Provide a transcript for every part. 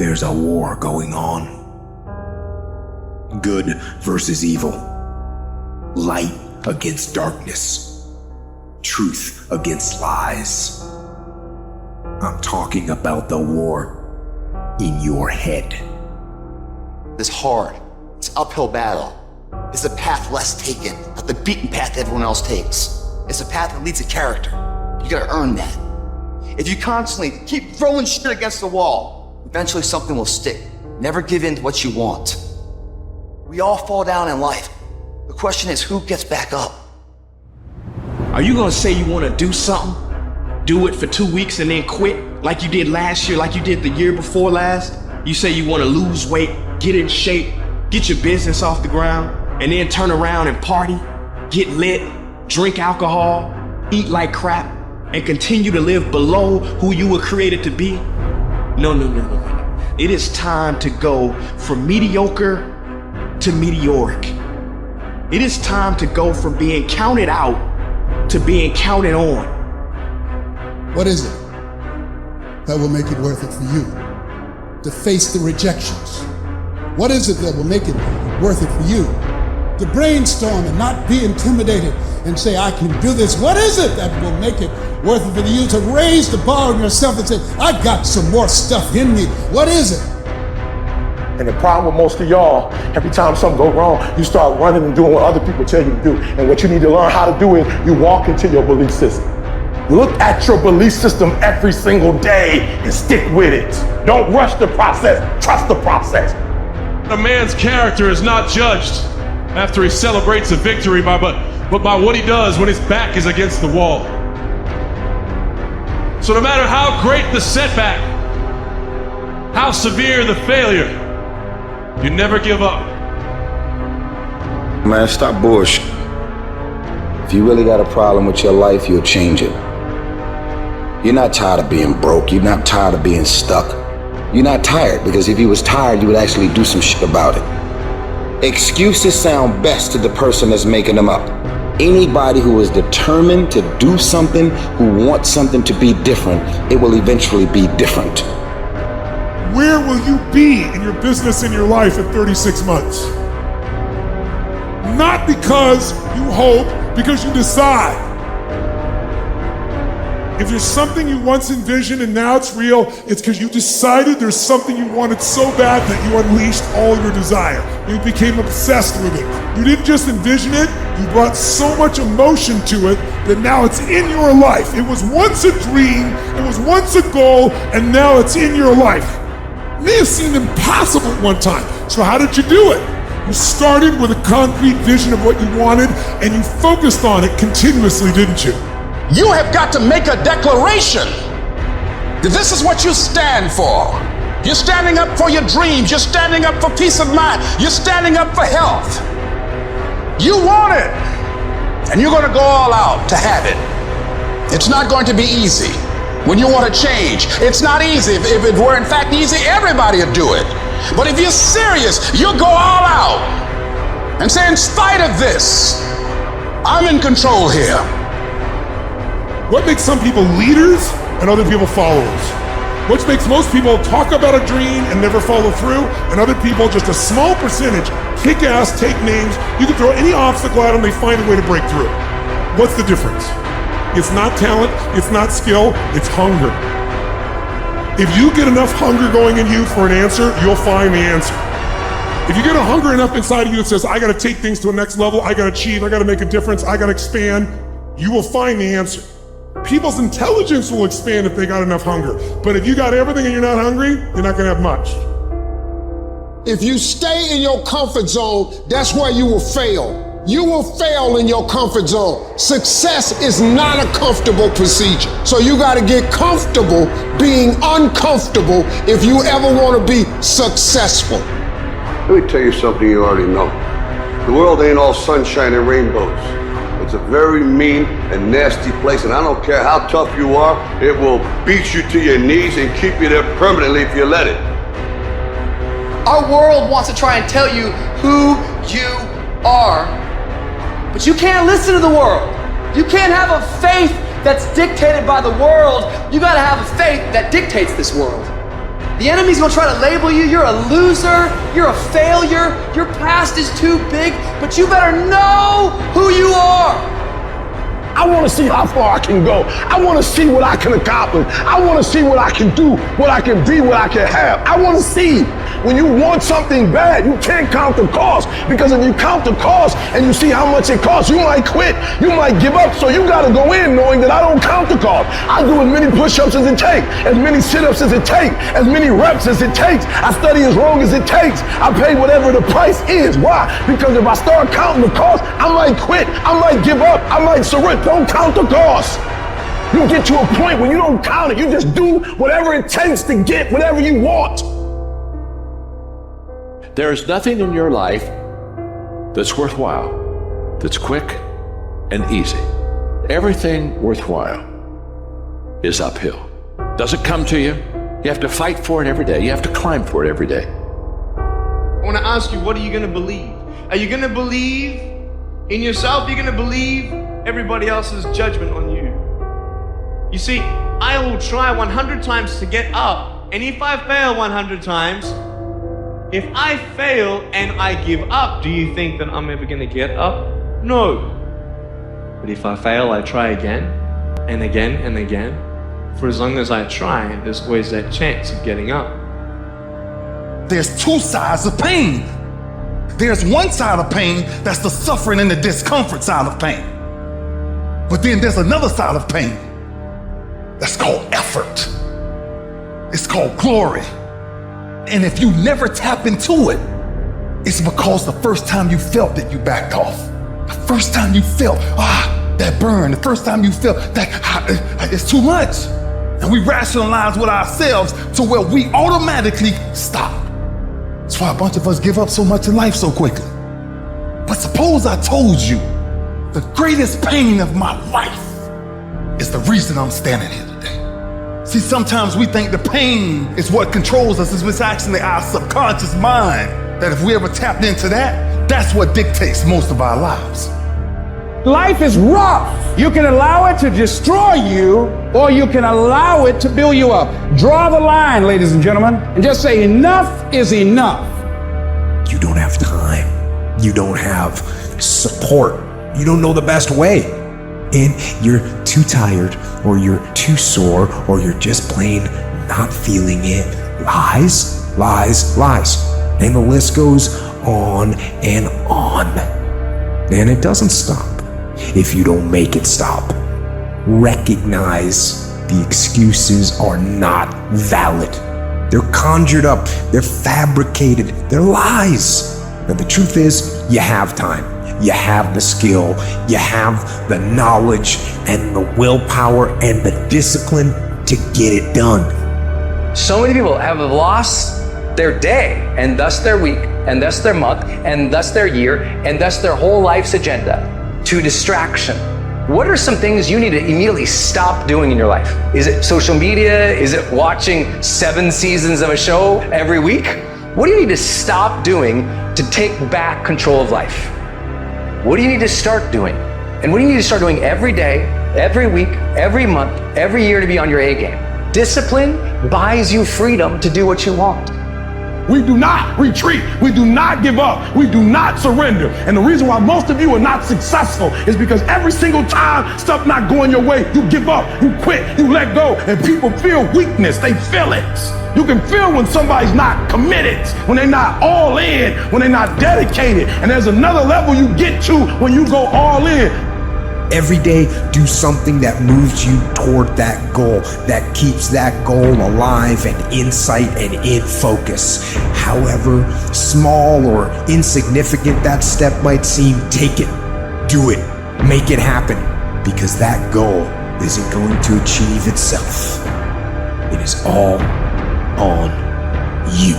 There's a war going on. Good versus evil. Light against darkness. Truth against lies. I'm talking about the war in your head. It's hard. It's an uphill battle. It's a path less taken, not the beaten path everyone else takes. It's a path that leads to character. You gotta earn that. If you constantly keep throwing shit against the wall, eventually something will stick. Never give in to what you want. We all fall down in life. The question is, who gets back up? Are you gonna say you wanna do something? Do it for 2 weeks and then quit? Like you did last year, like you did the year before last? You say you wanna lose weight, get in shape, get your business off the ground, and then turn around and party, get lit, drink alcohol, eat like crap, and continue to live below who you were created to be? No. It is time to go from mediocre to meteoric. It is time to go from being counted out to being counted on. What is it that will make it worth it for you to face the rejections? What is it that will make it worth it for you to brainstorm and not be intimidated and say, I can do this? What is it that will make it worth it for you to raise the bar on yourself and say, I got some more stuff in me? What is it? And the problem with most of y'all, every time something goes wrong, you start running and doing what other people tell you to do. And what you need to learn how to do is you walk into your belief system. Look at your belief system every single day and stick with it. Don't rush the process, trust the process. A man's character is not judged after he celebrates a victory but by what he does when his back is against the wall. So no matter how great the setback, how severe the failure, you never give up. Man, stop bullshit. If you really got a problem with your life, you'll change it. You're not tired of being broke. You're not tired of being stuck. You're not tired, because if you was tired, you would actually do some shit about it. Excuses sound best to the person that's making them up. Anybody who is determined to do something, who wants something to be different, it will eventually be different. Where will you be in your business and your life in 36 months? Not because you hope, because you decide. If there's something you once envisioned and now it's real, it's because you decided there's something you wanted so bad that you unleashed all your desire. You became obsessed with it. You didn't just envision it, you brought so much emotion to it that now it's in your life. It was once a dream, it was once a goal, and now it's in your life. It may have seemed impossible at one time. So how did you do it? You started with a concrete vision of what you wanted, and you focused on it continuously, didn't you? You have got to make a declaration that this is what you stand for. You're standing up for your dreams. You're standing up for peace of mind. You're standing up for health. You want it, and you're going to go all out to have it. It's not going to be easy. When you want to change, it's not easy. If it were in fact easy, everybody would do it. But if you're serious, you'll go all out and say, in spite of this, I'm in control here. What makes some people leaders and other people followers? What makes most people talk about a dream and never follow through, and other people, just a small percentage, kick ass, take names, you can throw any obstacle at them, they find a way to break through. What's the difference? It's not talent, it's not skill, it's hunger. If you get enough hunger going in you for an answer, you'll find the answer. If you get a hunger enough inside of you that says, I gotta take things to a next level, I gotta achieve, I gotta make a difference, I gotta expand, you will find the answer. People's intelligence will expand if they got enough hunger. But if you got everything and you're not hungry, you're not gonna have much. If you stay in your comfort zone, that's where you will fail. You will fail in your comfort zone. Success is not a comfortable procedure. So you gotta get comfortable being uncomfortable if you ever wanna be successful. Let me tell you something you already know. The world ain't all sunshine and rainbows. It's a very mean and nasty place, and I don't care how tough you are, it will beat you to your knees and keep you there permanently if you let it. Our world wants to try and tell you who you are, but you can't listen to the world. You can't have a faith that's dictated by the world. You gotta have a faith that dictates this world. The enemy's gonna try to label you. You're a loser. You're a failure. Your past is too big, but you better know who you are. I want to see how far I can go. I want to see what I can accomplish. I want to see what I can do, what I can be, what I can have. I want to see. When you want something bad, you can't count the cost, because if you count the cost and you see how much it costs, you might quit. You might give up. So you got to go in knowing that I don't count the cost. I do as many push-ups as it takes, as many sit-ups as it takes, as many reps as it takes. I study as long as it takes. I pay whatever the price is. Why? Because if I start counting the cost, I might quit. I might give up. I might surrender. Don't count the cost. You get to a point where you don't count it. You just do whatever it takes to get whatever you want. There is nothing in your life that's worthwhile, that's quick and easy. Everything worthwhile is uphill. Doesn't come to you. You have to fight for it every day. You have to climb for it every day. I want to ask you, what are you going to believe? Are you going to believe in yourself? Are you going to believe everybody else's judgment on you? You see, I will try 100 times to get up, and if I fail 100 times, if I fail and I give up, do you think that I'm ever going to get up? No. But if I fail, I try again and again and again. For as long as I try, there's always that chance of getting up. There's two sides of pain. There's one side of pain that's the suffering and the discomfort side of pain. But then there's another side of pain that's called effort. It's called glory. And if you never tap into it, it's because the first time you felt it, you backed off. The first time you felt, that burn, the first time you felt that it's too much. And we rationalize with ourselves to where we automatically stop. That's why a bunch of us give up so much in life so quickly. But suppose I told you the greatest pain of my life is the reason I'm standing here today. See, sometimes we think the pain is what controls us. It's actually our subconscious mind that if we ever tapped into that, that's what dictates most of our lives. Life is rough. You can allow it to destroy you, or you can allow it to build you up. Draw the line, ladies and gentlemen, and just say enough is enough. You don't have time. You don't have support. You don't know the best way. And you're too tired, or you're too sore, or you're just plain not feeling it. Lies, lies, lies. And the list goes on and on. And it doesn't stop if you don't make it stop. Recognize the excuses are not valid. They're conjured up, they're fabricated, they're lies. And the truth is, you have time. You have the skill, you have the knowledge and the willpower and the discipline to get it done. So many people have lost their day, and thus their week, and thus their month, and thus their year, and thus their whole life's agenda to distraction. What are some things you need to immediately stop doing in your life? Is it social media? Is it watching 7 seasons of a show every week? What do you need to stop doing to take back control of life? What do you need to start doing? And what do you need to start doing every day, every week, every month, every year to be on your A game? Discipline buys you freedom to do what you want. We do not retreat. We do not give up. We do not surrender. And the reason why most of you are not successful is because every single time stuff not going your way, you give up, you quit, you let go, and people feel weakness. They feel it. You can feel when somebody's not committed, when they're not all in, when they're not dedicated. And there's another level you get to when you go all in. Every day, do something that moves you toward that goal, that keeps that goal alive and in sight and in focus. However small or insignificant that step might seem, take it, do it, make it happen, because that goal isn't going to achieve itself. It is all on you.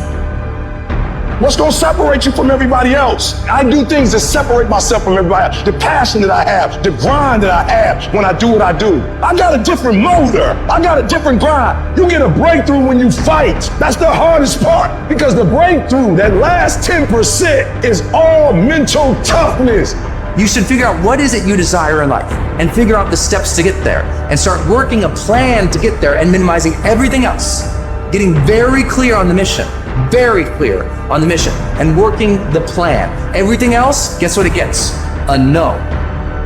What's gonna separate you from everybody else? I do things that separate myself from everybody else. The passion that I have, the grind that I have when I do what I do. I got a different motor. I got a different grind. You get a breakthrough when you fight. That's the hardest part, because the breakthrough, that last 10%, is all mental toughness. You should figure out what is it you desire in life and figure out the steps to get there and start working a plan to get there and minimizing everything else. getting very clear on the mission, and working the plan. Everything else, guess what it gets? A no.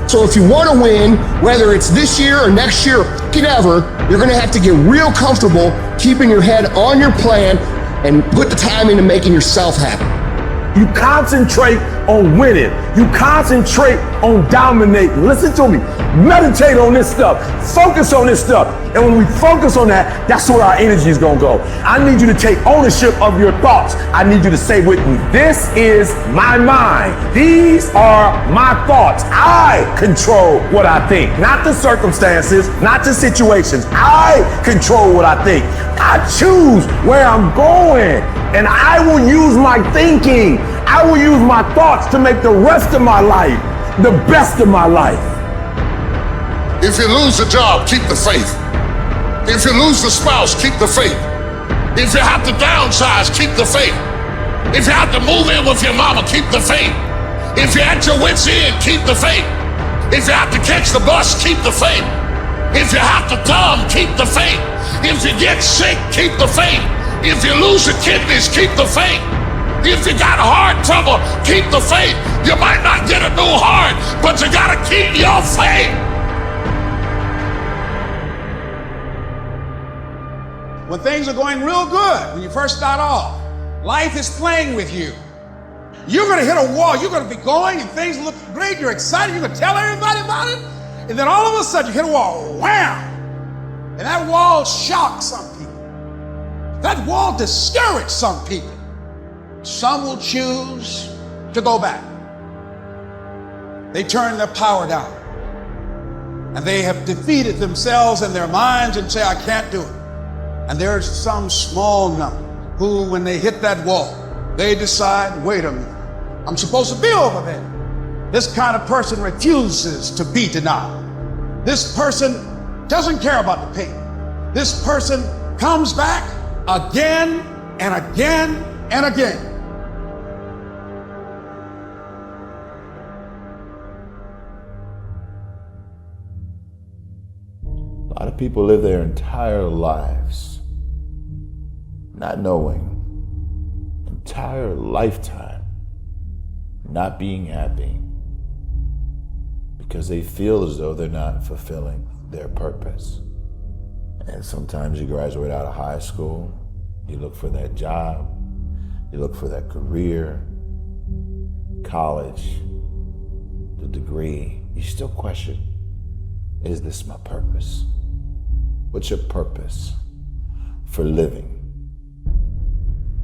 So if you want to win, whether it's this year or next year, whatever, you're going to have to get real comfortable keeping your head on your plan and put the time into making yourself happy. You concentrate on winning. You concentrate on dominating. Listen to me. Meditate on this stuff. Focus on this stuff. And when we focus on that, that's where our energy is going to go. I need you to take ownership of your thoughts. I need you to say with me, this is my mind. These are my thoughts. I control what I think. Not the circumstances, not the situations. I control what I think. I choose where I'm going. And I will use my thinking. I will use my thoughts to make the rest of my life the best of my life. If you lose the job, keep the faith. If you lose the spouse, keep the faith. If you have to downsize, keep the faith. If you have to move in with your mama, keep the faith. If you're at your wit's end, keep the faith. If you have to catch the bus, keep the faith. If you have to dumb, keep the faith. If you get sick, keep the faith. If you lose your kidneys, keep the faith. If you got heart trouble, keep the faith. You might not get a new heart, but you gotta keep your faith. When things are going real good, when you first start off, life is playing with you. You're gonna hit a wall, you're gonna be going and things look great, you're excited, you're gonna tell everybody about it, and then all of a sudden you hit a wall, wham! And that wall shocks some people. That wall discouraged some people. Some will choose to go back. They turn their power down. And they have defeated themselves in their minds and say, I can't do it. And there's some small number who, when they hit that wall, they decide, wait a minute, I'm supposed to be over there. This kind of person refuses to be denied. This person doesn't care about the pain. This person comes back again and again and again. A lot of people live their entire lives not knowing, entire lifetime not being happy because they feel as though they're not fulfilling their purpose. And sometimes you graduate out of high school, you look for that job, you look for that career, college, the degree, you still question, is this my purpose? What's your purpose for living?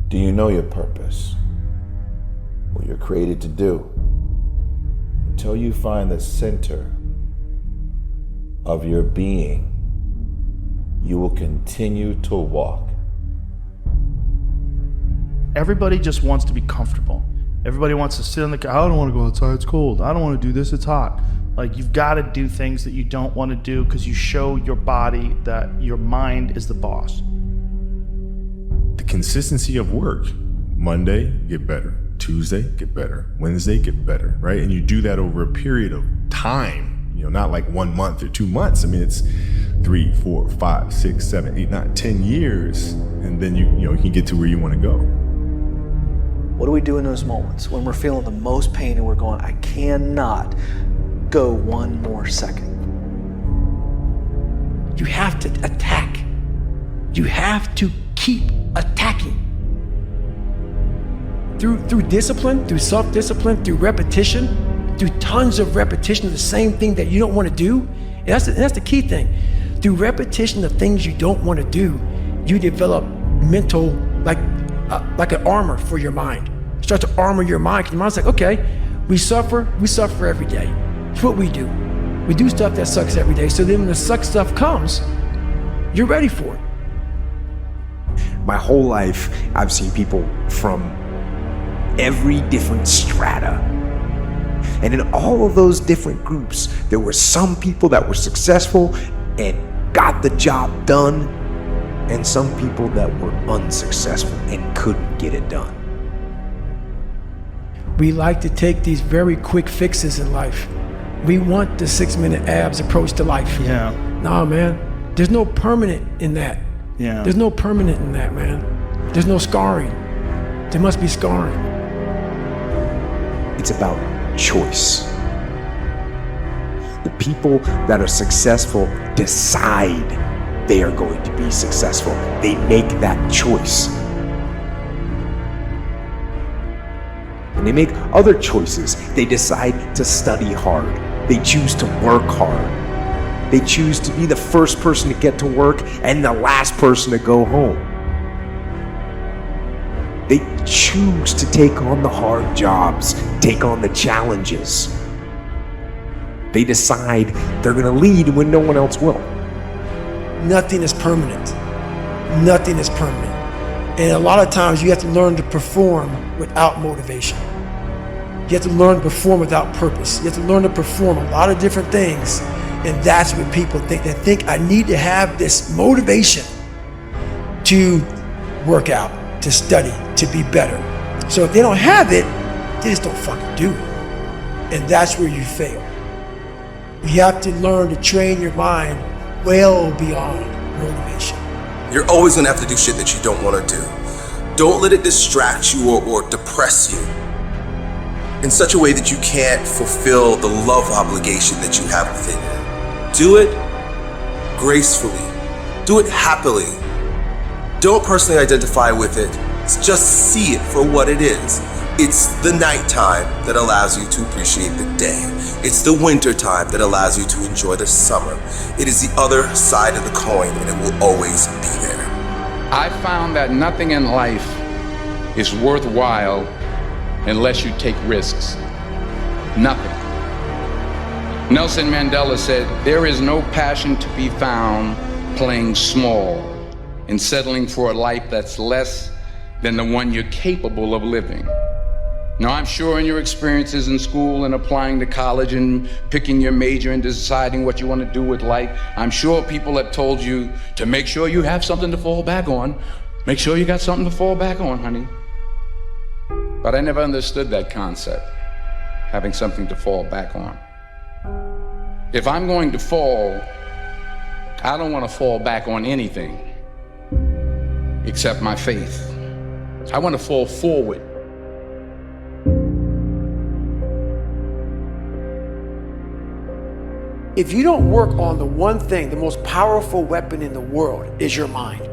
Do you know your purpose? What you're created to do? Until you find the center of your being, you will continue to walk. Everybody just wants to be comfortable. Everybody wants to sit in the car. I don't want to go outside, it's cold. I don't want to do this, it's hot. Like, you've got to do things that you don't want to do because you show your body that your mind is the boss. The consistency of work. Monday, get better. Tuesday, get better. Wednesday, get better, right? And you do that over a period of time, you know, not like 1 month or 2 months. I mean, it's 3, 4, 5, 6, 7, 8, 9, 10 years. And then you can get to where you want to go. What do we do in those moments when we're feeling the most pain and we're going, I cannot go one more second? You have to attack. You have to keep attacking. Through discipline, through self-discipline, through repetition, through tons of repetition of the same thing that you don't want to do. And that's the key thing. Through repetition of things you don't want to do, you develop mental, like an armor for your mind. You start to armor your mind, because your mind's like, okay, we suffer every day. It's what we do. We do stuff that sucks every day, so then when the suck stuff comes, you're ready for it. My whole life, I've seen people from every different strata. And in all of those different groups, there were some people that were successful and got the job done, and some people that were unsuccessful and couldn't get it done. We like to take these very quick fixes in life. We want the 6-minute abs approach to life. Yeah. Nah, man, there's no permanent in that. Yeah. There's no permanent in that, man. There's no scarring. There must be scarring. It's about choice. The people that are successful decide they are going to be successful. They make that choice. And they make other choices. They decide to study hard. They choose to work hard. They choose to be the first person to get to work and the last person to go home. They choose to take on the hard jobs, take on the challenges. They decide they're gonna lead when no one else will. Nothing is permanent. Nothing is permanent. And a lot of times you have to learn to perform without motivation. You have to learn to perform without purpose. You have to learn to perform a lot of different things. And that's what people think. They think I need to have this motivation to work out, to study, to be better. So if they don't have it, they just don't fucking do it. And that's where you fail. You have to learn to train your mind well beyond motivation. You're always gonna have to do shit that you don't wanna do. Don't let it distract you or depress you in such a way that you can't fulfill the love obligation that you have within you. Do it gracefully. Do it happily. Don't personally identify with it. Just see it for what it is. It's the nighttime that allows you to appreciate the day. It's the winter time that allows you to enjoy the summer. It is the other side of the coin, and it will always be there. I found that nothing in life is worthwhile unless you take risks. Nothing. Nelson Mandela said, "There is no passion to be found playing small and settling for a life that's less than the one you're capable of living." Now, I'm sure in your experiences in school and applying to college and picking your major and deciding what you want to do with life, I'm sure people have told you to make sure you have something to fall back on. Make sure you got something to fall back on, honey. But I never understood that concept, having something to fall back on. If I'm going to fall, I don't want to fall back on anything except my faith. I want to fall forward. If you don't work on the one thing, the most powerful weapon in the world is your mind.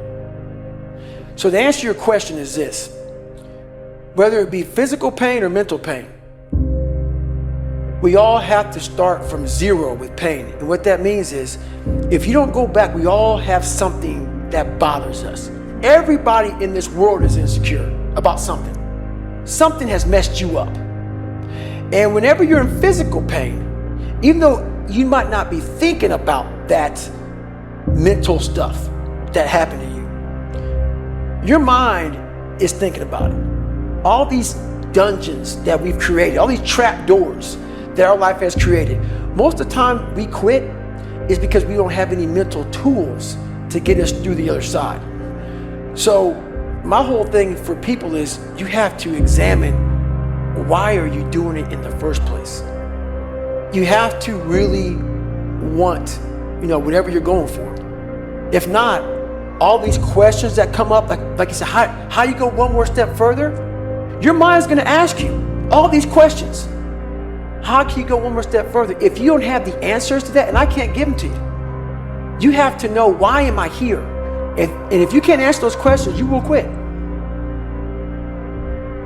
So the answer to your question is this: whether it be physical pain or mental pain, we all have to start from zero with pain. And what that means is, if you don't go back, we all have something that bothers us. Everybody in this world is insecure about something. Something has messed you up. And whenever you're in physical pain, even though you might not be thinking about that mental stuff that happened to you, your mind is thinking about it. All these dungeons that we've created, all these trap doors that our life has created, most of the time we quit is because we don't have any mental tools to get us through the other side. So my whole thing for people is you have to examine, why are you doing it in the first place? You have to really want, whatever you're going for. If not, all these questions that come up, like you said, how you go one more step further? Your mind's gonna ask you all these questions. How can you go one more step further? If you don't have the answers to that, and I can't give them to you, you have to know, why am I here? And if you can't answer those questions, you will quit.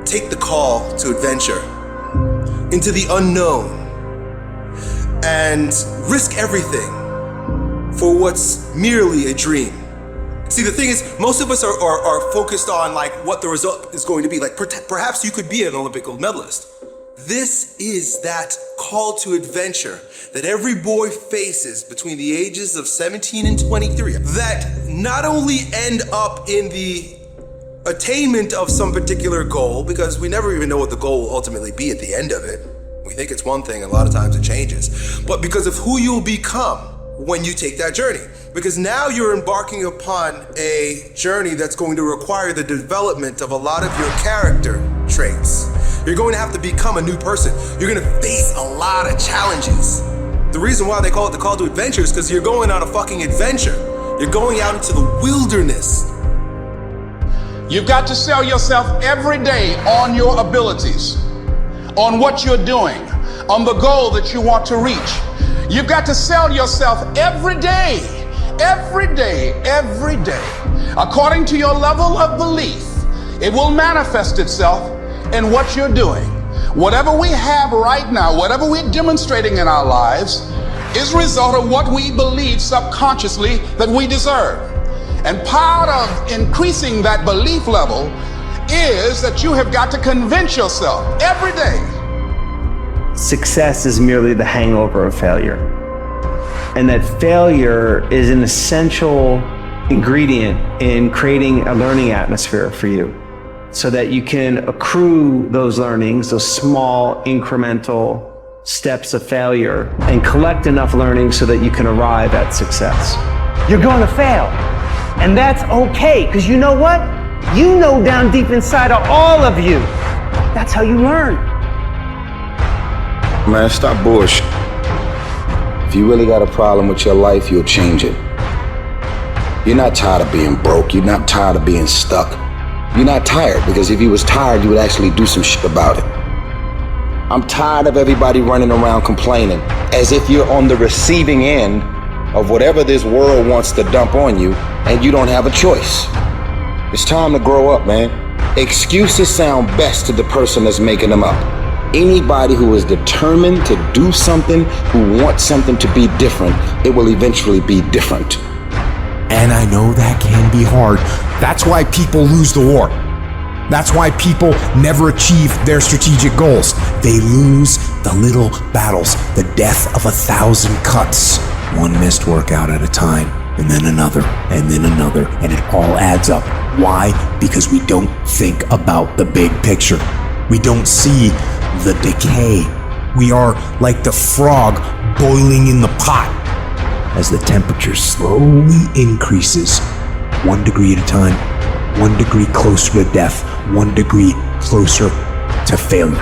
Take the call to adventure into the unknown and risk everything for what's merely a dream. See, the thing is, most of us are focused on what the result is going to be. Perhaps you could be an Olympic gold medalist. This is that call to adventure that every boy faces between the ages of 17 and 23, that not only end up in the attainment of some particular goal, because we never even know what the goal will ultimately be at the end of it. We think it's one thing, and a lot of times it changes. But because of who you'll become when you take that journey. Because now you're embarking upon a journey that's going to require the development of a lot of your character traits. You're going to have to become a new person. You're going to face a lot of challenges. The reason why they call it the call to adventure is because you're going on a fucking adventure. You're going out into the wilderness. You've got to sell yourself every day on your abilities, on what you're doing, on the goal that you want to reach. You've got to sell yourself every day, every day, every day. According to your level of belief, it will manifest itself in what you're doing. Whatever we have right now, whatever we're demonstrating in our lives, is a result of what we believe subconsciously that we deserve. And part of increasing that belief level is that you have got to convince yourself every day. Success is merely the hangover of failure. And that failure is an essential ingredient in creating a learning atmosphere for you so that you can accrue those learnings, those small incremental steps of failure, and collect enough learning so that you can arrive at success. You're going to fail. And that's okay, because you know what? You know down deep inside of all of you, that's how you learn. Man, stop bullshit. If you really got a problem with your life, you'll change it. You're not tired of being broke. You're not tired of being stuck. You're not tired, because if you was tired, you would actually do some shit about it. I'm tired of everybody running around complaining as if you're on the receiving end of whatever this world wants to dump on you and you don't have a choice. It's time to grow up, man. Excuses sound best to the person that's making them up. Anybody who is determined to do something, who wants something to be different, it will eventually be different. And I know that can be hard. That's why people lose the war. That's why people never achieve their strategic goals. They lose the little battles, the death of 1,000 cuts. One missed workout at a time, and then another, and then another, and it all adds up. Why? Because we don't think about the big picture. We don't see the decay. We are like the frog boiling in the pot. As the temperature slowly increases, 1 degree at a time, 1 degree closer to death, 1 degree closer to failure.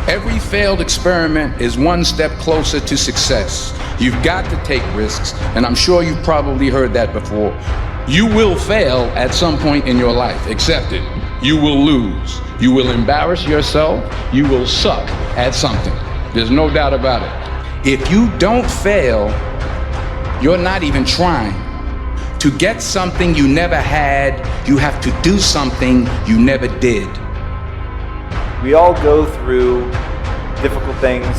Every failed experiment is one step closer to success. You've got to take risks, and I'm sure you've probably heard that before. You will fail at some point in your life. Accept it. You will lose. You will embarrass yourself. You will suck at something. There's no doubt about it. If you don't fail, you're not even trying. To get something you never had, you have to do something you never did. We all go through difficult things,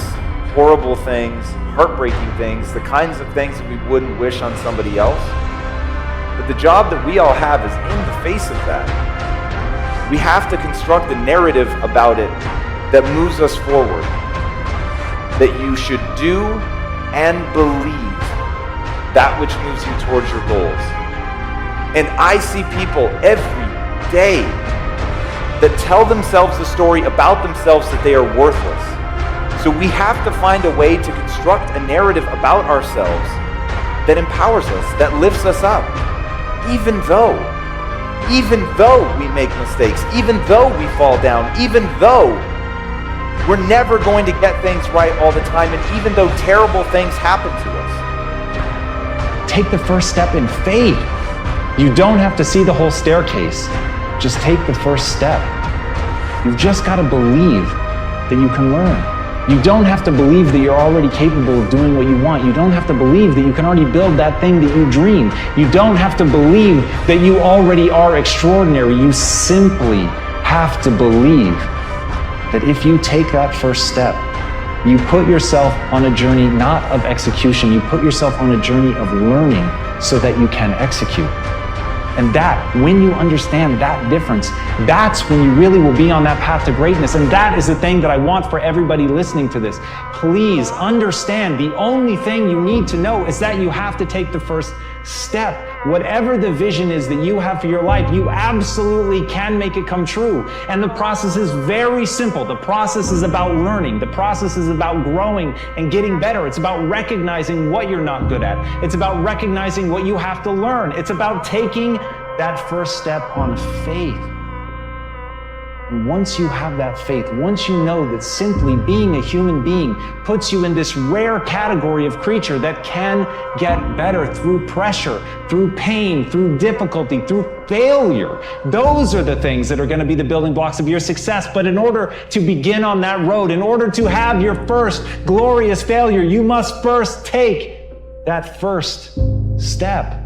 horrible things, heartbreaking things, the kinds of things that we wouldn't wish on somebody else. But the job that we all have is in the face of that. We have to construct a narrative about it that moves us forward. That you should do and believe that which moves you towards your goals. And I see people every day that tell themselves a story about themselves that they are worthless. So we have to find a way to construct a narrative about ourselves that empowers us, that lifts us up, even though we make mistakes, even though we fall down, even though we're never going to get things right all the time, and even though terrible things happen to us. Take the first step in faith. You don't have to see the whole staircase. Just take the first step. You've just got to believe that you can learn. You don't have to believe that you're already capable of doing what you want. You don't have to believe that you can already build that thing that you dream. You don't have to believe that you already are extraordinary. You simply have to believe that if you take that first step, you put yourself on a journey not of execution, you put yourself on a journey of learning so that you can execute. And that, when you understand that difference, that's when you really will be on that path to greatness. And that is the thing that I want for everybody listening to this. Please understand, the only thing you need to know is that you have to take the first step. Whatever the vision is that you have for your life, you absolutely can make it come true. And the process is very simple. The process is about learning. The process is about growing and getting better. It's about recognizing what you're not good at. It's about recognizing what you have to learn. It's about taking that first step on faith. And once you have that faith, once you know that simply being a human being puts you in this rare category of creature that can get better through pressure, through pain, through difficulty, through failure, those are the things that are going to be the building blocks of your success. But in order to begin on that road, in order to have your first glorious failure, you must first take that first step.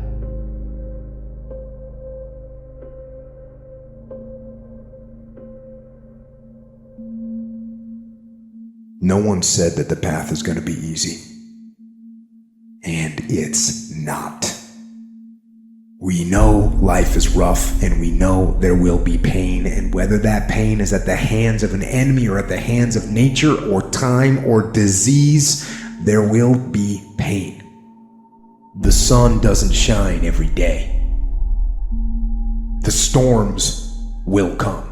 No one said that the path is going to be easy. And it's not. We know life is rough, and we know there will be pain, and whether that pain is at the hands of an enemy or at the hands of nature or time or disease, there will be pain. The sun doesn't shine every day. The storms will come.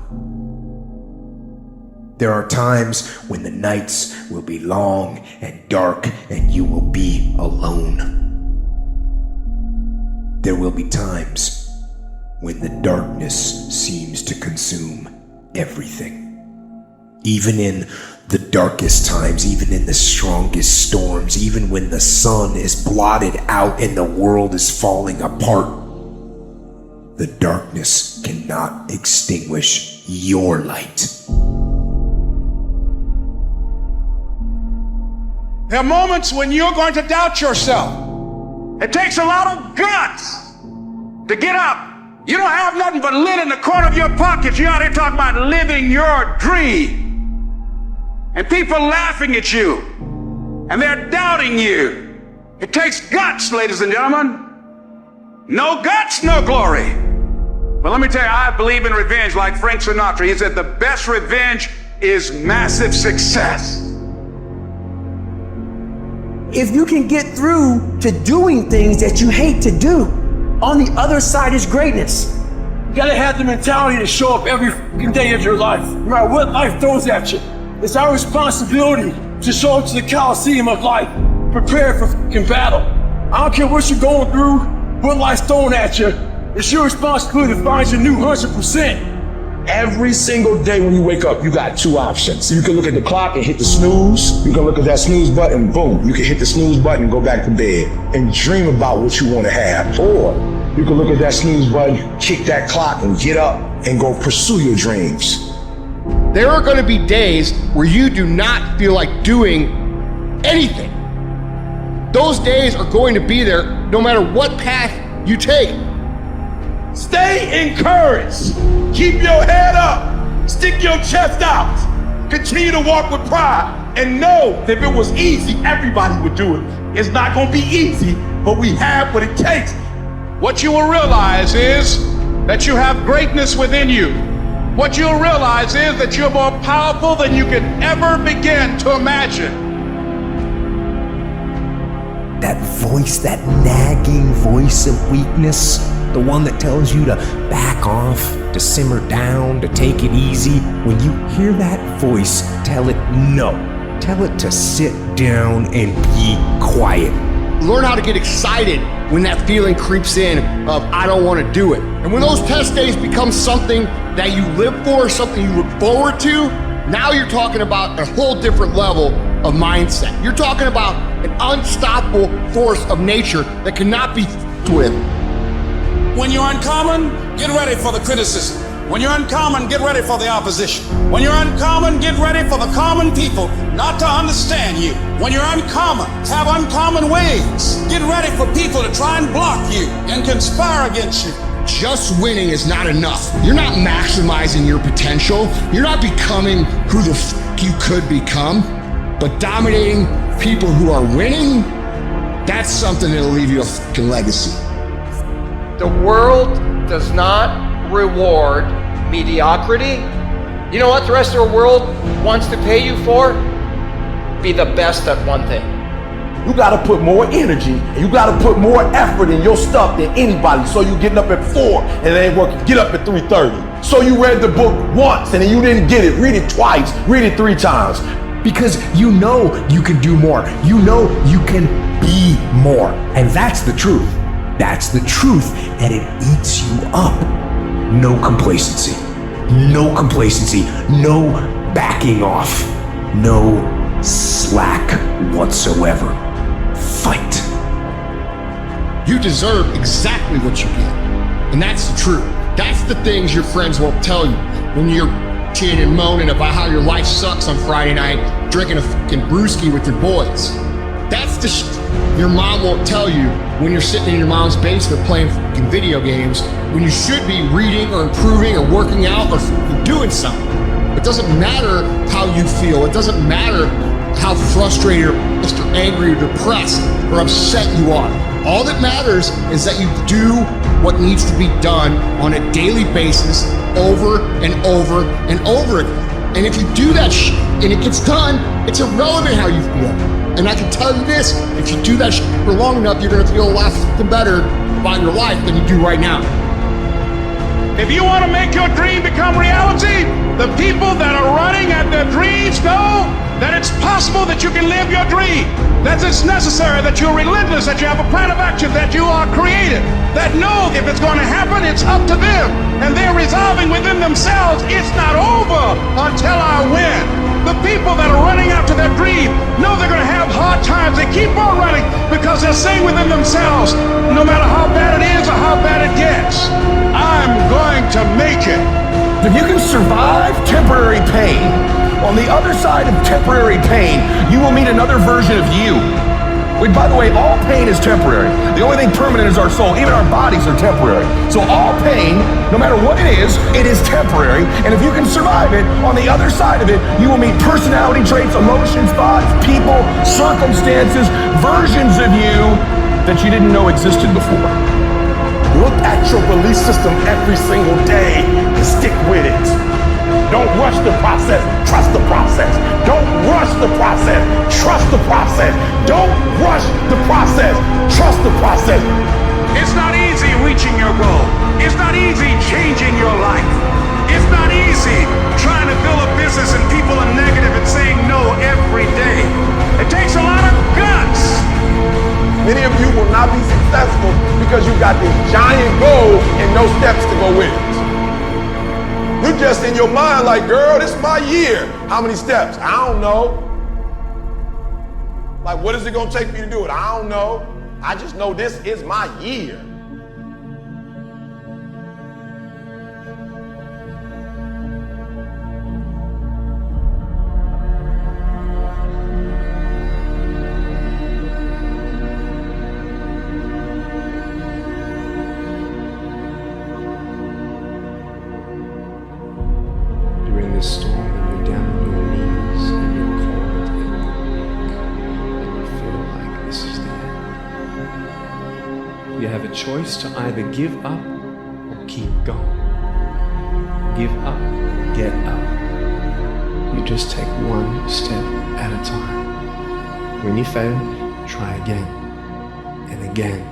There are times when the nights will be long and dark and you will be alone. There will be times when the darkness seems to consume everything. Even in the darkest times, even in the strongest storms, even when the sun is blotted out and the world is falling apart, the darkness cannot extinguish your light. There are moments when you're going to doubt yourself. It takes a lot of guts to get up. You don't have nothing but lint in the corner of your pocket. You're out here talking about living your dream. And people laughing at you. And they're doubting you. It takes guts, ladies and gentlemen. No guts, no glory. But let me tell you, I believe in revenge like Frank Sinatra. He said the best revenge is massive success. If you can get through to doing things that you hate to do, on the other side is greatness. You gotta have the mentality to show up every fucking day of your life, no matter what life throws at you. It's our responsibility to show up to the Coliseum of life, prepared for fucking battle. I don't care what you're going through, what life's throwing at you. It's your responsibility to find your new 100%. Every single day when you wake up, you got two options. You can look at the clock and hit the snooze. You can look at that snooze button, boom. You can hit the snooze button and go back to bed and dream about what you want to have. Or you can look at that snooze button, kick that clock and get up and go pursue your dreams. There are going to be days where you do not feel like doing anything. Those days are going to be there no matter what path you take. Stay encouraged. Keep your head up. Stick your chest out. Continue to walk with pride. And know that if it was easy, everybody would do it. It's not going to be easy, but we have what it takes. What you will realize is that you have greatness within you. What you'll realize is that you're more powerful than you could ever begin to imagine. That voice, that nagging voice of weakness, the one that tells you to back off, to simmer down, to take it easy. When you hear that voice, tell it no. Tell it to sit down and be quiet. Learn how to get excited when that feeling creeps in of I don't want to do it. And when those test days become something that you live for, something you look forward to, now you're talking about a whole different level of mindset. You're talking about an unstoppable force of nature that cannot be with. When you're uncommon, get ready for the criticism. When you're uncommon, get ready for the opposition. When you're uncommon, get ready for the common people not to understand you. When you're uncommon, have uncommon ways. Get ready for people to try and block you and conspire against you. Just winning is not enough. You're not maximizing your potential. You're not becoming who the f you could become. But dominating people who are winning, that's something that'll leave you a fucking legacy. The world does not reward mediocrity. You know what the rest of the world wants to pay you for? Be the best at one thing. You gotta put more energy and you gotta put more effort in your stuff than anybody. So you getting up at 4 and it ain't working, get up at 3:30. So you read the book once and then you didn't get it, read it twice, read it 3 times. Because you know you can do more. You know you can be more. And that's the truth. That's the truth, and it eats you up. No complacency. No complacency, no backing off, no slack whatsoever. Fight. You deserve exactly what you get. And that's the truth. That's the things your friends won't tell you when you're bitching and moaning about how your life sucks on Friday night, drinking a fucking brewski with your boys. That's the shit your mom won't tell you when you're sitting in your mom's basement playing fucking video games when you should be reading or improving or working out or doing something. It doesn't matter how you feel. It doesn't matter how frustrated or pissed or angry or depressed or upset you are. All that matters is that you do what needs to be done on a daily basis over and over and over again. And if you do that shit and it gets done, it's irrelevant how you feel. And I can tell you this, if you do that shit for long enough, you're gonna feel a lot better about your life than you do right now. If you want to make your dream become reality, the people that are running at their dreams know that it's possible that you can live your dream, that it's necessary, that you're relentless, that you have a plan of action, that you are creative, that know if it's going to happen, it's up to them. And they're resolving within themselves, it's not over until I win. The people that are running after their dream know they're going to have hard times. They keep on running because they're saying within themselves, no matter how bad it is or how bad it gets, I'm going to make it. If you can survive temporary pain, on the other side of temporary pain, you will meet another version of you. Wait, by the way, all pain is temporary. The only thing permanent is our soul. Even our bodies are temporary. So all pain, no matter what it is temporary. And if you can survive it, on the other side of it, you will meet personality traits, emotions, thoughts, people, circumstances, versions of you that you didn't know existed before. Look at your belief system every single day and stick with it. Don't rush the process, trust the process. Don't rush the process, trust the process. Don't rush the process, trust the process. It's not easy reaching your goal. It's not easy changing your life. It's not easy trying to build a business and people are negative and saying no every day. It takes a lot of guts. Many of you will not be successful because you got this giant goal and no steps to go with it. You're just in your mind like, girl, this is my year. How many steps? I don't know. Like, what is it gonna take me to do it? I don't know. I just know this is my year. This storm and you're down on your knees and you're cold and you're weak and you feel like this is the end. You have a choice to either give up or keep going. Give up, get up. You just take one step at a time. When you fail, try again and again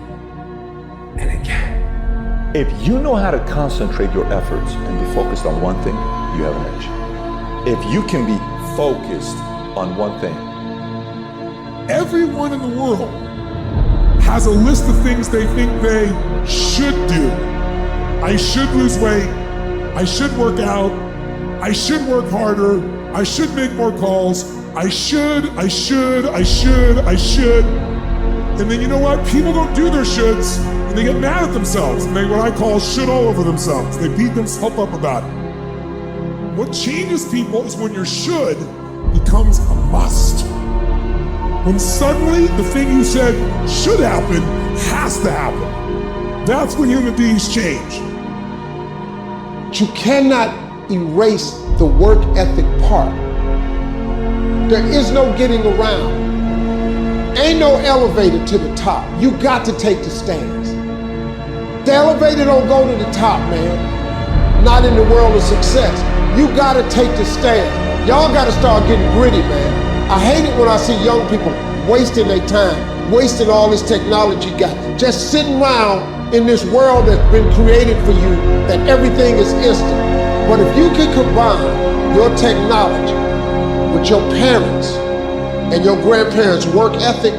and again. If you know how to concentrate your efforts and be focused on one thing, you have an edge. If you can be focused on one thing. Everyone in the world has a list of things they think they should do. I should lose weight. I should work out. I should work harder. I should make more calls. I should. And then you know what? People don't do their shoulds and they get mad at themselves and they what I call shit all over themselves. They beat themselves up about it. What changes people is when your should becomes a must. When suddenly the thing you said should happen has to happen. That's when human beings change. You cannot erase the work ethic part. There is no getting around. Ain't no elevator to the top. You got to take the stairs. The elevator don't go to the top, man. Not in the world of success. You gotta take the stairs. Y'all gotta start getting gritty, man. I hate it when I see young people wasting their time, wasting all this technology got, just sitting around in this world that's been created for you, that everything is instant. But if you can combine your technology with your parents and your grandparents' work ethic,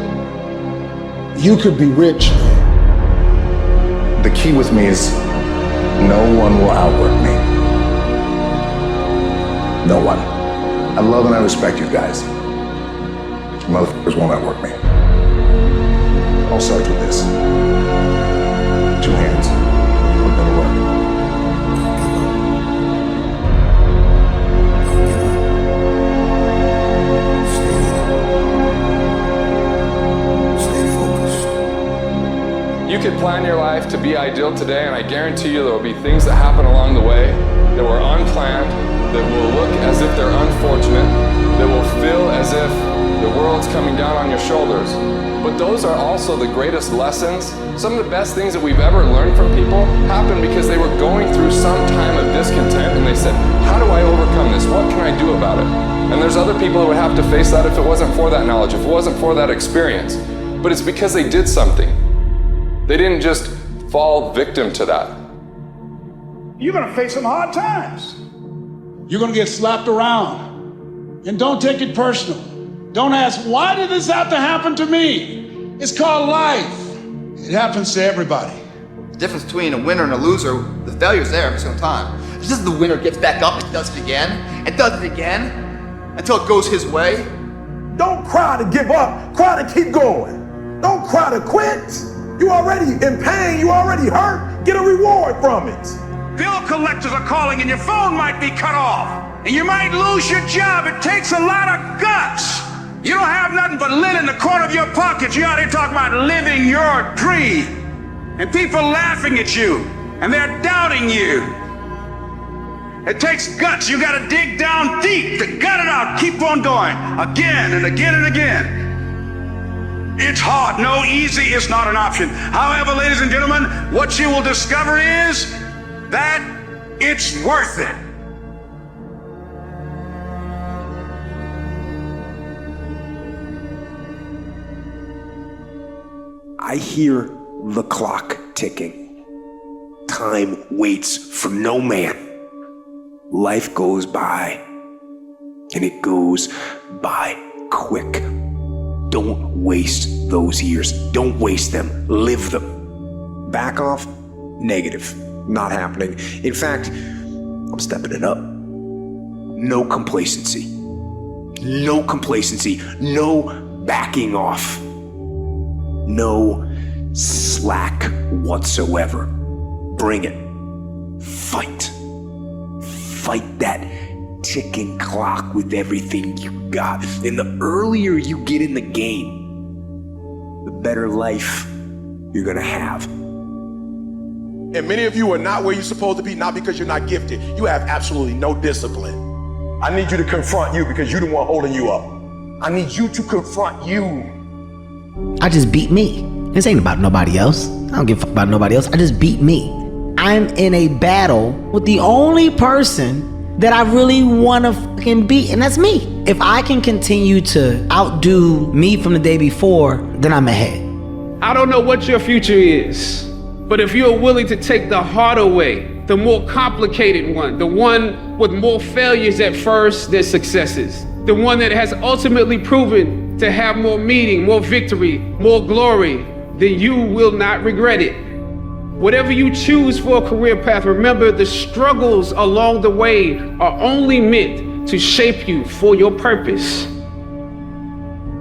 you could be rich, man. The key with me is no one will outwork me. No one. I love and I respect you guys. But you motherfuckers won't outwork me. All starts with this. 2 hands. Put them to work. You could plan your life to be ideal today, and I guarantee you there will be things that happen along the way that were unplanned, that will look as if they're unfortunate, that will feel as if the world's coming down on your shoulders. But those are also the greatest lessons. Some of the best things that we've ever learned from people happened because they were going through some time of discontent and they said, how do I overcome this? What can I do about it? And there's other people that would have to face that if it wasn't for that knowledge, if it wasn't for that experience. But it's because they did something. They didn't just fall victim to that. You're gonna face some hard times. You're gonna get slapped around. And don't take it personal. Don't ask, why did this have to happen to me? It's called life. It happens to everybody. The difference between a winner and a loser, the failure's there every single time. It's just the winner gets back up and does it again, and does it again, until it goes his way. Don't cry to give up, cry to keep going. Don't cry to quit. You already in pain, you already hurt. Get a reward from it. Bill collectors are calling and your phone might be cut off. And you might lose your job. It takes a lot of guts. You don't have nothing but lint in the corner of your pocket. You're out here talking about living your dream. And people laughing at you. And they're doubting you. It takes guts. You gotta dig down deep to gut it out. Keep on going. Again and again and again. It's hard. No, easy is not an option. However, ladies and gentlemen, what you will discover is that it's worth it. I hear the clock ticking. Time waits for no man. Life goes by, and it goes by quick. Don't waste those years. Don't waste them. Live them. Back off? Negative. Not happening. In fact, I'm stepping it up. No complacency. No complacency. No backing off. No slack whatsoever. Bring it. Fight. Fight that ticking clock with everything you got. And the earlier you get in the game, the better life you're gonna have. And many of you are not where you're supposed to be, not because you're not gifted. You have absolutely no discipline. I need you to confront you because you're the one holding you up. I need you to confront you. I just beat me. This ain't about nobody else. I don't give a fuck about nobody else. I just beat me. I'm in a battle with the only person that I really want to fucking beat, and that's me. If I can continue to outdo me from the day before, then I'm ahead. I don't know what your future is, but if you're willing to take the harder way, the more complicated one, the one with more failures at first than successes, the one that has ultimately proven to have more meaning, more victory, more glory, then you will not regret it. Whatever you choose for a career path, remember the struggles along the way are only meant to shape you for your purpose.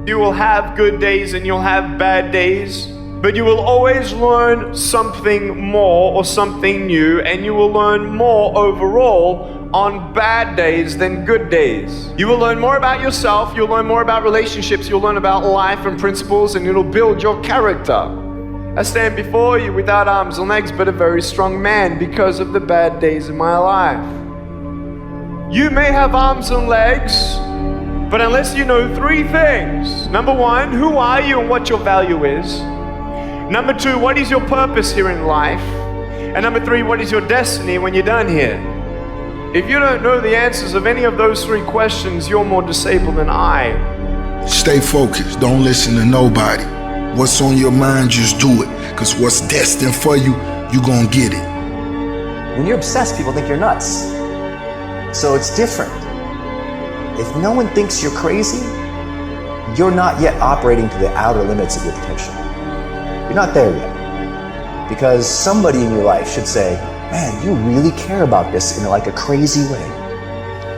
You will have good days and you'll have bad days, but you will always learn something more or something new, and you will learn more overall on bad days than good days. You will learn more about yourself, you'll learn more about relationships, you'll learn about life and principles, and it'll build your character. I stand before you without arms and legs, but a very strong man because of the bad days in my life. You may have arms and legs, but unless you know 3 things. Number 1, who are you and what your value is? Number 2, what is your purpose here in life? And number 3, what is your destiny when you're done here? If you don't know the answers of any of those 3 questions, you're more disabled than I. Stay focused, don't listen to nobody. What's on your mind, just do it. Cause what's destined for you, you gonna get it. When you're obsessed, people think you're nuts. So it's different. If no one thinks you're crazy, you're not yet operating to the outer limits of your potential. You're not there yet. Because somebody in your life should say, man, you really care about this in like a crazy way.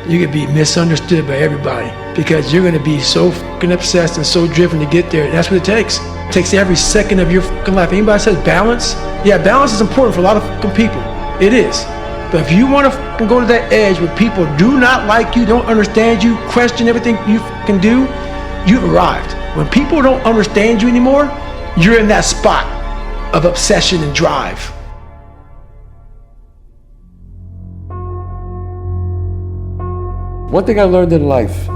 you could be misunderstood by everybody because you're gonna be so fucking obsessed and so driven to get there. And that's what it takes. It takes every second of your fucking life. Anybody says balance? Yeah, balance is important for a lot of fucking people. It is. But if you wanna fucking go to that edge where people do not like you, don't understand you, question everything you fucking do, you've arrived. When people don't understand you anymore, you're in that spot of obsession and drive. One thing I learned in life,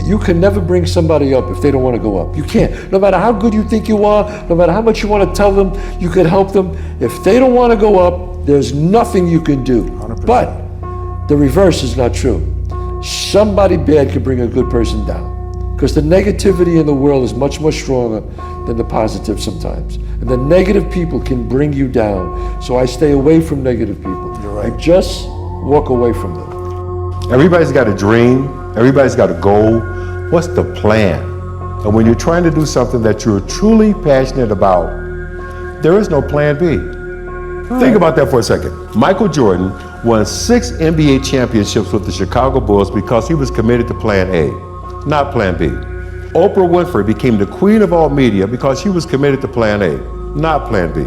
you can never bring somebody up if they don't want to go up. You can't. No matter how good you think you are, no matter how much you want to tell them, you can help them. If they don't want to go up, there's nothing you can do. 100%. But the reverse is not true. Somebody bad can bring a good person down. Because the negativity in the world is much more stronger than the positive sometimes. And the negative people can bring you down. So I stay away from negative people. You're right. I just walk away from them. Everybody's got a dream. Everybody's got a goal. What's the plan? And when you're trying to do something that you're truly passionate about, there is no plan B. Think about that for a second. Michael Jordan won 6 NBA championships with the Chicago Bulls because he was committed to plan A, not plan B. Oprah Winfrey became the queen of all media because she was committed to plan A, not plan B.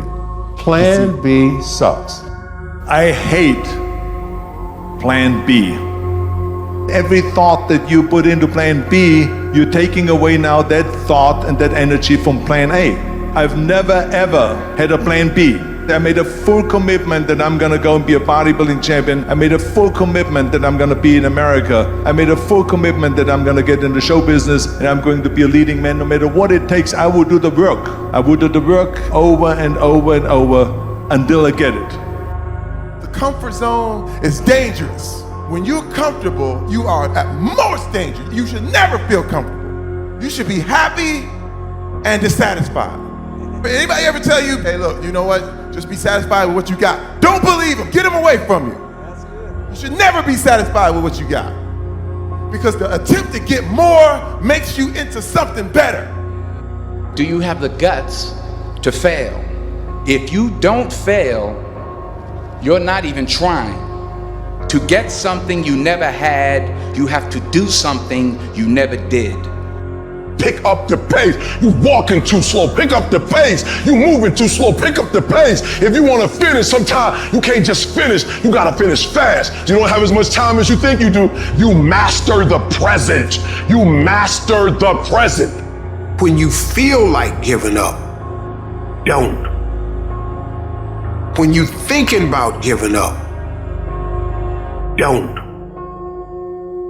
Plan B sucks. I hate plan B. Every thought that you put into plan B, you're taking away now that thought and that energy from plan A. I've never ever had a plan B. I made a full commitment that I'm gonna go and be a bodybuilding champion. I made a full commitment that I'm gonna be in America. I made a full commitment that I'm gonna get in the show business and I'm going to be a leading man. No matter what it takes, I will do the work. I will do the work over and over and over until I get it. The comfort zone is dangerous. When you're comfortable, you are at most dangerous. You should never feel comfortable. You should be happy and dissatisfied. Anybody ever tell you, hey look, you know what? Just be satisfied with what you got. Don't believe them, get them away from you. You should never be satisfied with what you got. Because the attempt to get more makes you into something better. Do you have the guts to fail? If you don't fail, you're not even trying. To get something you never had, you have to do something you never did. Pick up the pace. You walking too slow, pick up the pace. You moving too slow, pick up the pace. If you want to finish, sometimes you can't just finish, you gotta finish fast. You don't have as much time as you think you do. You master the present. You master the present. When you feel like giving up, don't. When you thinking about giving up, don't.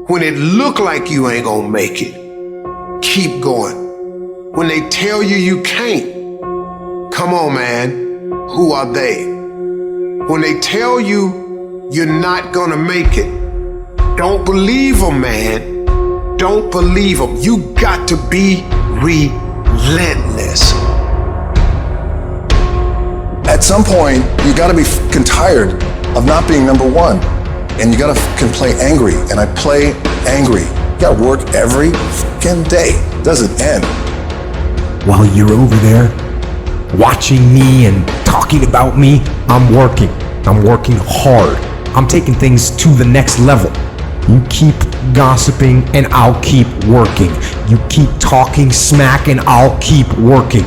When it look like you ain't gonna make it, keep going. When they tell you you can't, come on, man, who are they? When they tell you you're not gonna make it, don't believe them, man. Don't believe them. You got to be relentless. At some point, you gotta be fucking tired of not being number one. And you gotta fucking play angry. And I play angry. You gotta work every fucking day. It doesn't end. While you're over there watching me and talking about me, I'm working. I'm working hard. I'm taking things to the next level. You keep gossiping and I'll keep working. You keep talking smack and I'll keep working.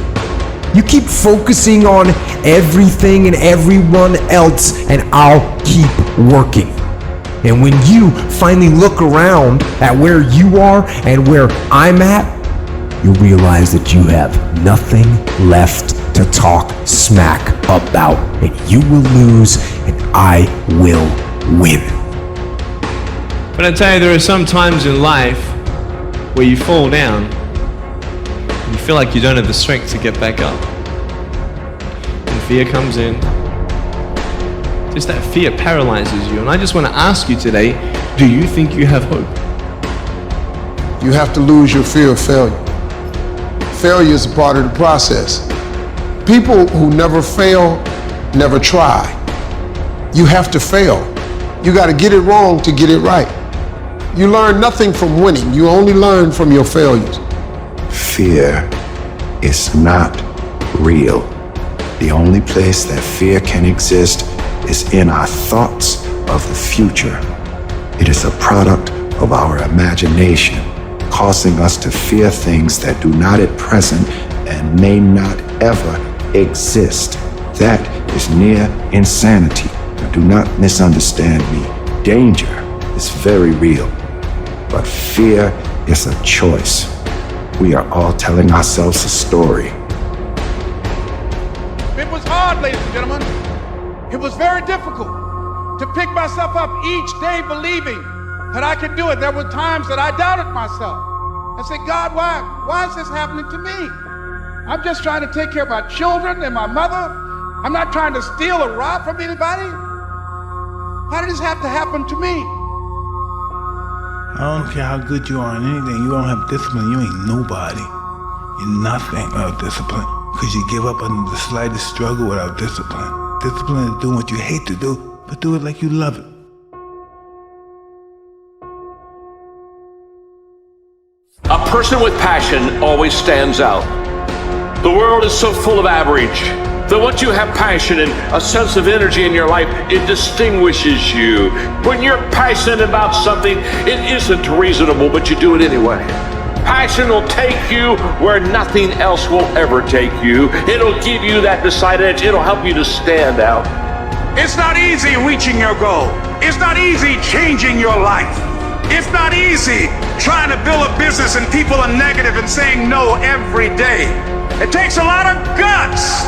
You keep focusing on everything and everyone else and I'll keep working. And when you finally look around at where you are and where I'm at, you'll realize that you have nothing left to talk smack about. And you will lose and I will win. But I tell you, there are some times in life where you fall down and you feel like you don't have the strength to get back up. And fear comes in. Just that fear paralyzes you. And I just want to ask you today, do you think you have hope? You have to lose your fear of failure. Failure is a part of the process. People who never fail, never try. You have to fail. You got to get it wrong to get it right. You learn nothing from winning. You only learn from your failures. Fear is not real. The only place that fear can exist is in our thoughts of the future. It is a product of our imagination, causing us to fear things that do not at present and may not ever exist. That is near insanity. Now, do not misunderstand me. Danger is very real, but fear is a choice. We are all telling ourselves a story. It was hard, ladies and gentlemen. It was very difficult to pick myself up each day believing that I could do it. There were times that I doubted myself. I said, God, why is this happening to me? I'm just trying to take care of my children and my mother. I'm not trying to steal or rob from anybody. Why did this have to happen to me? I don't care how good you are in anything. You don't have discipline, you ain't nobody. You're nothing without discipline. Because you give up under the slightest struggle without discipline. Discipline is doing what you hate to do, but do it like you love it. A person with passion always stands out. The world is so full of average that once you have passion and a sense of energy in your life, it distinguishes you. When you're passionate about something, it isn't reasonable, but you do it anyway. Passion will take you where nothing else will ever take you. It'll give you that decided edge. It'll help you to stand out. It's not easy reaching your goal. It's not easy changing your life. It's not easy trying to build a business and people are negative and saying no every day. It takes a lot of guts.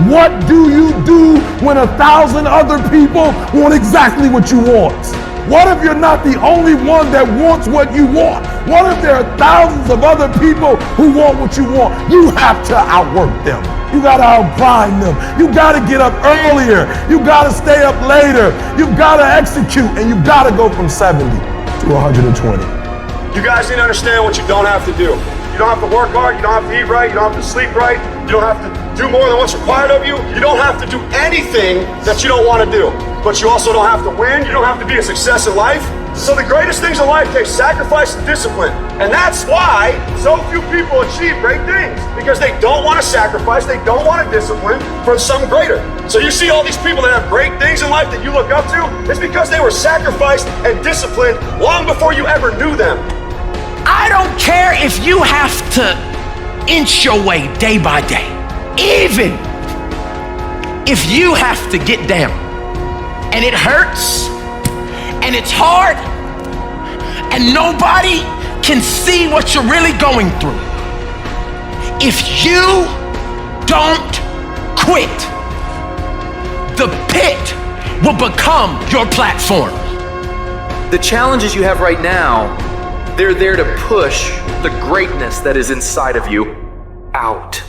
What do you do when 1,000 other people want exactly what you want? What if you're not the only one that wants what you want? What if there are thousands of other people who want what you want? You have to outwork them. You gotta outgrind them. You gotta get up earlier. You gotta stay up later. You gotta execute, and you gotta go from 70 to 120. You guys need to understand what you don't have to do. You don't have to work hard, you don't have to eat right, you don't have to sleep right, you don't have to do more than what's required of you. You don't have to do anything that you don't want to do. But you also don't have to win, you don't have to be a success in life. So the greatest things in life take sacrifice and discipline. And that's why so few people achieve great things. Because they don't want to sacrifice, they don't want to discipline for something greater. So you see all these people that have great things in life that you look up to, it's because they were sacrificed and disciplined long before you ever knew them. I don't care if you have to inch your way day by day. Even if you have to get down and it hurts and it's hard and nobody can see what you're really going through. If you don't quit, the pit will become your platform. The challenges you have right now, they're there to push the greatness that is inside of you out.